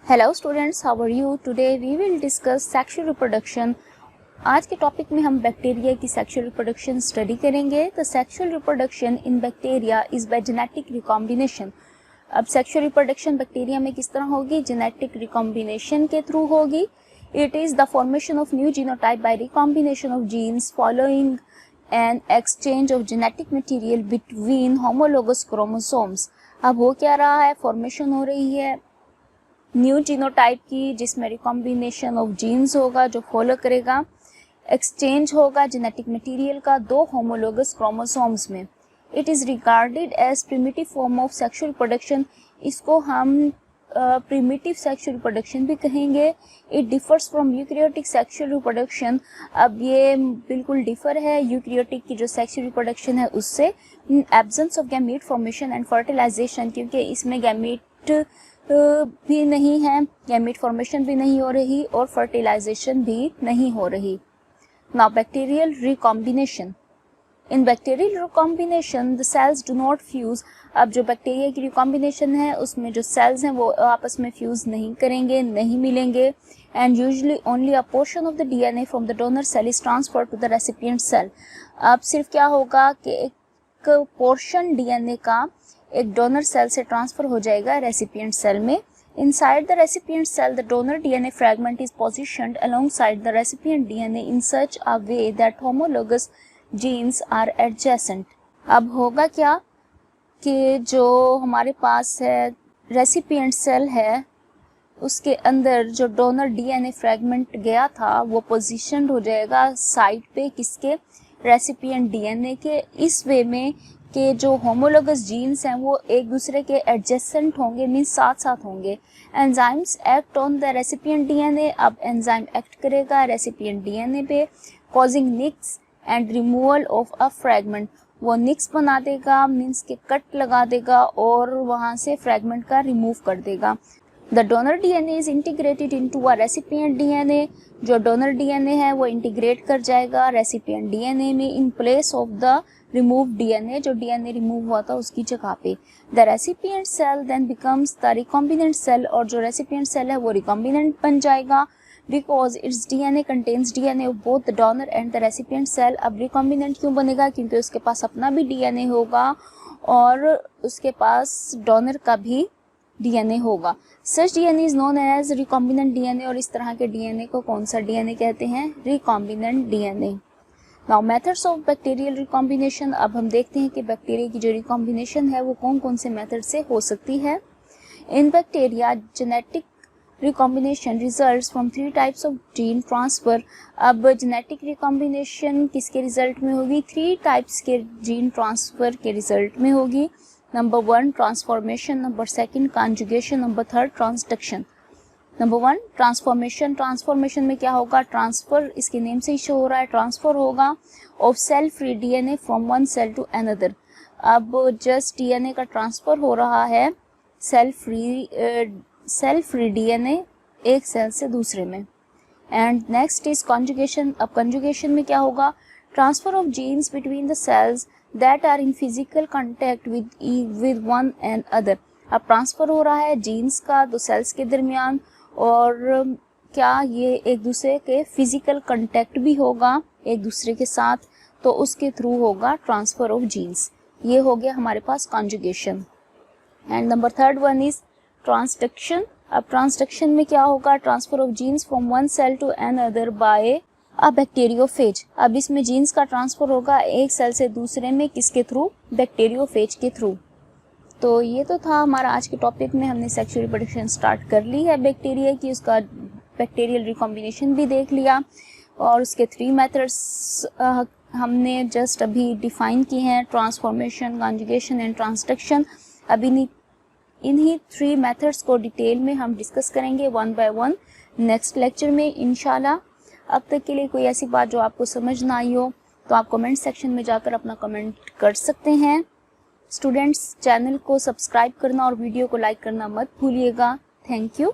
Hello students, how are you? Today we will discuss sexual reproduction. आज के topic में हम बैक्टीरिया की सेक्सुअल रिप्रोडक्शन स्टडी करेंगे। तो sexual reproduction in bacteria is by genetic recombination. अब सेक्सुअल रिप्रोडक्शन बैक्टीरिया में किस तरह होगी? जेनेटिक रिकॉम्बिनेशन के थ्रू होगी। It is the formation of new genotype by recombination of genes following an exchange of genetic material between homologous chromosomes. अब हो क्या रहा है? फॉर्मेशन हो रही है न्यू जीनोटाइप की, जिसमें रिकॉम्बिनेशन ऑफ जीन्स होगा जो फॉलो करेगा, एक्सचेंज होगा जेनेटिक मटेरियल का दो होमोलोगस क्रोमोसोम्स में। It is regarded as primitive form of sexual production. इसको हम प्रिमिटिव सेक्सुअल रिप्रोडक्शन भी कहेंगे। It differs from eukaryotic sexual reproduction. अब ये बिल्कुल डिफर है यूकैरियोटिक की जो सेक्सुअल रिप्रोडक्शन है उससे। Absence of gamete formation and fertilization, क्योंकि इसमें गैमीट भी नहीं है, गैमीट फॉर्मेशन भी नहीं हो रही और फर्टिलाइजेशन भी नहीं हो रही। Now bacterial recombination. In bacterial recombination the sales do not fuse. अब जो बैक्टीरिया की रिकॉम्बिनेशन है उसमें जो सेल्स हैं वो आपस में फ्यूज नहीं करेंगे, नहीं मिलेंगे। And usually only a portion of the DNA from the donor cell is transfer to the recipient cell. अब सिर्फ क्या होगा कि एक पोर्शन डीएनए का एक डोनर सेल से ट्रांसफर हो जाएगा रेसिपिएंट सेल में। Inside the recipient cell, the donor DNA fragment is positioned alongside the recipient DNA in such a way that homologous genes are adjacent. अब होगा क्या कि जो हमारे पास है रेसिपिएंट सेल है उसके अंदर जो डोनर डीएनए फ्रैगमेंट गया था वो पोजीशनड हो जाएगा साइड पे, किसके? रेसिपिएंट डीएनए के। इस वे में कि जो होमोलोगस जीन्स हैं वो एक दूसरे के एडजेसेंट होंगे, मीन्स साथ साथ होंगे। Enzymes act on the recipient DNA. अब एंजाइम एक्ट करेगा रेसिपिएंट डीएनए पे, causing nicks and removal of a fragment. वो निक्स बना देगा, मीन्स के कट लगा देगा और वहाँ से फ्रैगमेंट का रिमूव कर देगा। The donor DNA is integrated into a recipient DNA. जो डोनर डीएनए है वो इंटीग्रेट कर जाएगा रेसिपिएंट डीएनए में in place of the remove DNA. जो डीएनए रिमूव हुआ था उसकी जगह पे। The recipient cell then becomes the recombinant cell. और जो रेसिपिएंट सेल है वो रिकॉम्बिनेंट बन जाएगा because its DNA contains DNA of both the donor and the recipient cell. अब रिकॉम्बिनेंट क्यों बनेगा? क्योंकि उसके पास अपना भी डीएनए होगा और उसके पास डोनर का भी डीएनए होगा। Such DNA is known as recombinant DNA. और इस तरह के डीएनए को कौन सा डीएनए कहते हैं? Recombinant DNA. Now methods of bacterial recombination. अब हम देखते हैं कि बैक्टीरिया की जो रिकॉम्बिनेशन है वो कौन कौन से मेथड से हो सकती है। इन bacteria genetic recombination results from 3 types of gene transfer. अब जेनेटिक रिकॉम्बिनेशन किसके रिजल्ट में होगी? 3 टाइप्स के जीन ट्रांसफर के रिजल्ट में होगी। Number 1 transformation, number 2 conjugation, number 3 transduction. Number 1 transformation. Transformation में क्या होगा? ट्रांसफर इसके नेम से ही शो हो रहा है, ट्रांसफर होगा of cell free DNA from one cell to another. अब जस्ट डीएनए का ट्रांसफर हो रहा है सेल फ्री डीएनए एक सेल से दूसरे में। And next is conjugation. अब कॉन्जुगेशन में क्या होगा? Transfer of genes between the cells that are in physical contact with one and other. अब ट्रांसफर हो रहा है जीन्स का दो सेल्स के दरमियान, और क्या ये एक दूसरे के फिजिकल कांटेक्ट भी होगा एक दूसरे के साथ, तो उसके थ्रू होगा ट्रांसफर ऑफ जीन्स। ये हो गया हमारे पास conjugation. And number 3 one is transduction. अब ट्रांसडक्शन में क्या होगा? Transfer of genes from one cell to another by a bacteriophage. अब इसमें जीन्स का ट्रांसफर होगा एक सेल से दूसरे में, किसके थ्रू? बैक्टीरियोफेज के थ्रू। तो ये तो था हमारा आज के टॉपिक में। हमने सेक्सुअल रिप्रोडक्शन स्टार्ट कर ली है बैक्टीरिया की, उसका बैक्टीरियल रिकॉम्बिनेशन भी देख लिया और उसके 3 मेथड्स हमने जस्ट अभी डिफाइन किए हैं, ट्रांसफॉर्मेशन, कॉन्जुगेशन एंड ट्रांसडक्शन। अब इन्हीं 3 मेथड्स को डिटेल में हम डिस्कस करेंगे 1 बाय 1 नेक्स्ट लेक्चर में इंशाल्लाह। अब तक के लिए कोई ऐसी बात जो आपको समझ ना आई हो तो आप कमेंट सेक्शन में जाकर अपना कमेंट कर सकते हैं। स्टूडेंट्स, चैनल को सब्सक्राइब करना और वीडियो को लाइक करना मत भूलिएगा। Thank you.